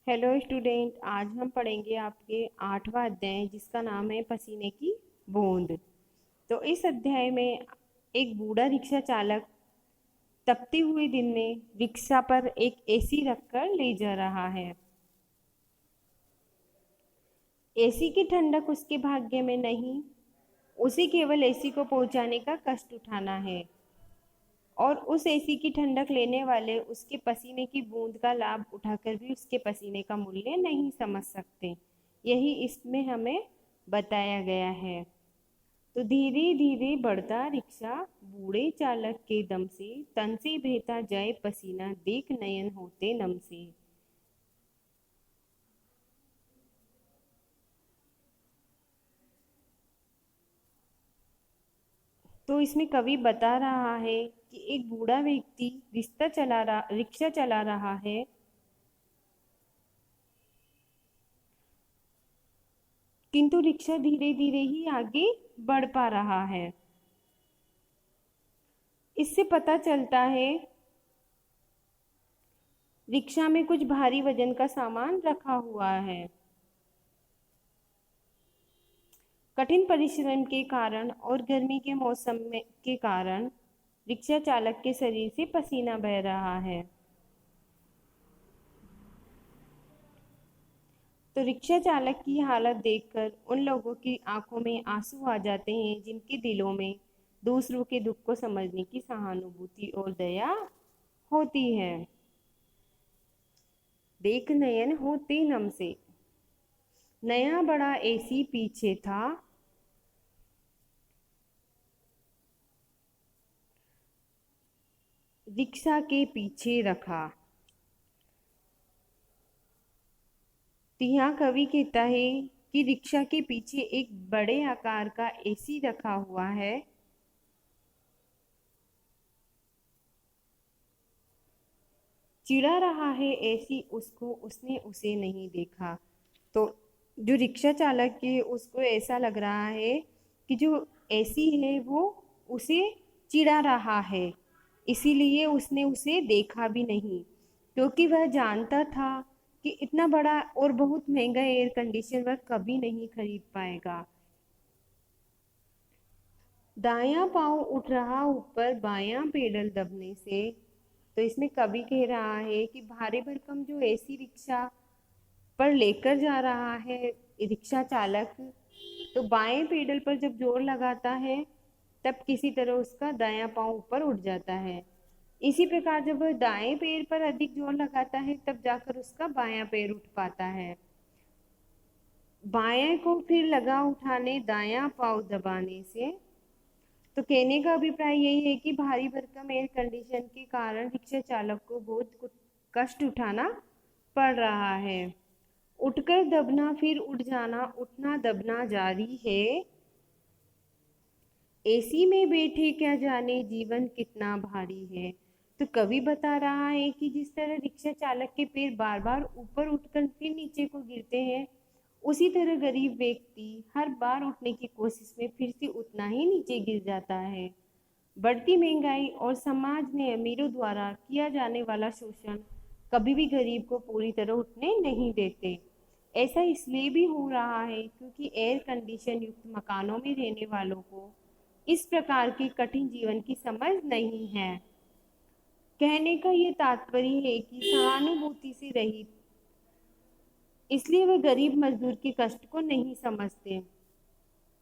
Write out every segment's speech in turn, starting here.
Hello student, आज हम पढ़ेंगे आपके 8वां अध्याय जिसका नाम है पसीने की बूंद। तो इस अध्याय में एक बूढ़ा रिक्शा चालक तपते हुए दिन में रिक्शा पर एक एसी रखकर ले जा रहा है। एसी की ठंडक उसके भाग्य में नहीं, उसे केवल एसी को पहुंचाने का कष्ट उठाना है और उस एसी की ठंडक लेने वाले उसके पसीने की बूंद का लाभ उठाकर भी उसके पसीने का मूल्य नहीं समझ सकते। यही इसमें हमें बताया गया है। तो धीरे धीरे बढ़ता रिक्शा बूढ़े चालक के दम से तन से बहता जाए पसीना देख नयन होते नम से। तो इसमें कवि बता रहा है कि एक बूढ़ा व्यक्ति रिक्शा चला रहा है, किंतु रिक्शा धीरे धीरे ही आगे बढ़ पा रहा है। इससे पता चलता है रिक्शा में कुछ भारी वजन का सामान रखा हुआ है। कठिन परिश्रम के कारण और गर्मी के मौसम में के कारण रिक्शा चालक के शरीर से पसीना बह रहा है। तो रिक्शा चालक की हालत देखकर उन लोगों की आंखों में आंसू आ जाते हैं जिनके दिलों में दूसरों के दुख को समझने की सहानुभूति और दया होती है। देख नयन होते नम से। नया बड़ा एसी पीछे था, रिक्शा के पीछे रखा। तो यहाँ कवि कहता है कि रिक्शा के पीछे एक बड़े आकार का एसी रखा हुआ है। चिढ़ा रहा है एसी उसको, उसने उसे नहीं देखा। तो जो रिक्शा चालक है उसको ऐसा लग रहा है कि जो एसी है वो उसे चिढ़ा रहा है, इसीलिए उसने उसे देखा भी नहीं, क्योंकि वह जानता था कि इतना बड़ा और बहुत महंगा एयर कंडीशनर वह कभी नहीं खरीद पाएगा। दायां पांव उठ रहा ऊपर बायां पेडल दबने से। तो इसमें कवि कह रहा है कि भारी भरकम जो एसी रिक्शा पर लेकर जा रहा है रिक्शा चालक, तो बाएं पेडल पर जब जोर लगाता है तब किसी तरह उसका दायां पांव ऊपर उठ जाता है। इसी प्रकार जब वह दाएं पैर पर अधिक जोर लगाता है तब जाकर उसका बायां पैर उठ पाता है। बाएं को फिर लगा उठाने दायां पांव दबाने से। तो कहने का अभिप्राय यही है कि भारी भरकम एयर कंडीशन के कारण रिक्शा चालक को बहुत कुछ कष्ट उठाना पड़ रहा है। उठकर दबना फिर उठ जाना, उठना दबना जारी है। एसी में बैठे क्या जाने जीवन कितना भारी है। तो कवि बता रहा है कि जिस तरह रिक्शा चालक के पैर बार बार ऊपर उठकर फिर नीचे को गिरते हैं, उसी तरह गरीब व्यक्ति हर बार उठने की कोशिश में फिर से उतना ही नीचे गिर जाता है। बढ़ती महंगाई और समाज में अमीरों द्वारा किया जाने वाला शोषण कभी भी गरीब को पूरी तरह उठने नहीं देते। ऐसा इसलिए भी हो रहा है क्योंकि एयर कंडीशन युक्त मकानों में रहने वालों को इस प्रकार के कठिन जीवन की समझ नहीं है। कहने का ये तात्पर्य है कि सहानुभूति से रहित, इसलिए वे गरीब मजदूर के कष्ट को नहीं समझते।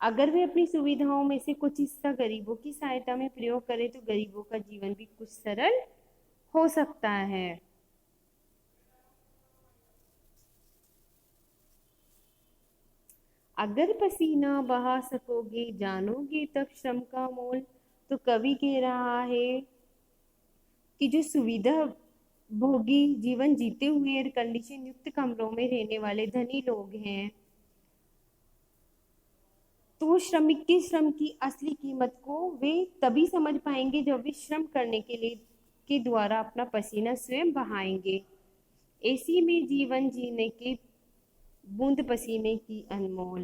अगर वे अपनी सुविधाओं में से कुछ हिस्सा गरीबों की सहायता में प्रयोग करें तो गरीबों का जीवन भी कुछ सरल हो सकता है। अगर पसीना बहा सकोगे जानोगे तब श्रम का मोल। तो कवि कह रहा है कि जो सुविधा भोगी जीवन जीते हुए एयर कंडीशन युक्त कमरों में रहने वाले धनी लोग हैं, तो वो श्रमिक के श्रम की असली कीमत को वे तभी समझ पाएंगे जब वे श्रम करने के द्वारा अपना पसीना स्वयं बहाएंगे। एसी में जीवन जीने के बूंद पसीने की अनमोल।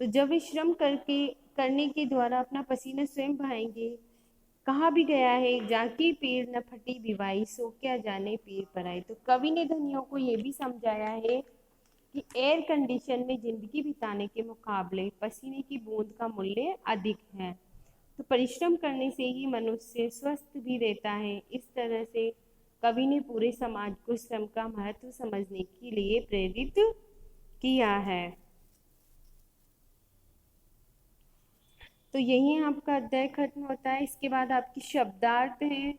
तो जब वे श्रम करने के द्वारा अपना पसीना स्वयं बहाएंगे, कहा भी गया है, जाके पीर न फटी बिवाई, सो क्या जाने पीर पर आई। तो कवि ने धनियों को ये भी समझाया है कि एयर कंडीशन में जिंदगी बिताने के मुकाबले पसीने की बूंद का मूल्य अधिक है। तो परिश्रम करने से ही मनुष्य स्वस्थ भी रहता है। इस तरह से कवि ने पूरे समाज को श्रम का महत्व समझने के लिए प्रेरित किया है। तो यही आपका अध्याय खत्म होता है। इसके बाद आपकी शब्दार्थ है।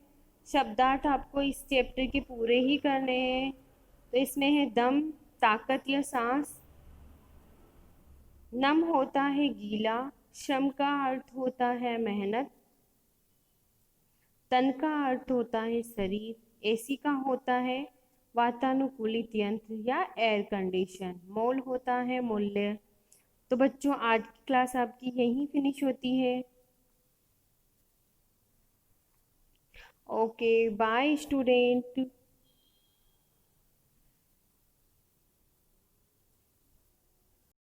शब्दार्थ आपको इस चैप्टर के पूरे ही करने हैं। तो इसमें है दम, ताकत या सांस। नम होता है गीला। श्रम का अर्थ होता है मेहनत। तन का अर्थ होता है शरीर। एसी का होता है वातानुकूलित यंत्र या एयर कंडीशन। मोल होता है मूल्य। तो बच्चों, आज की क्लास आपकी यहीं फिनिश होती है। Okay, bye student.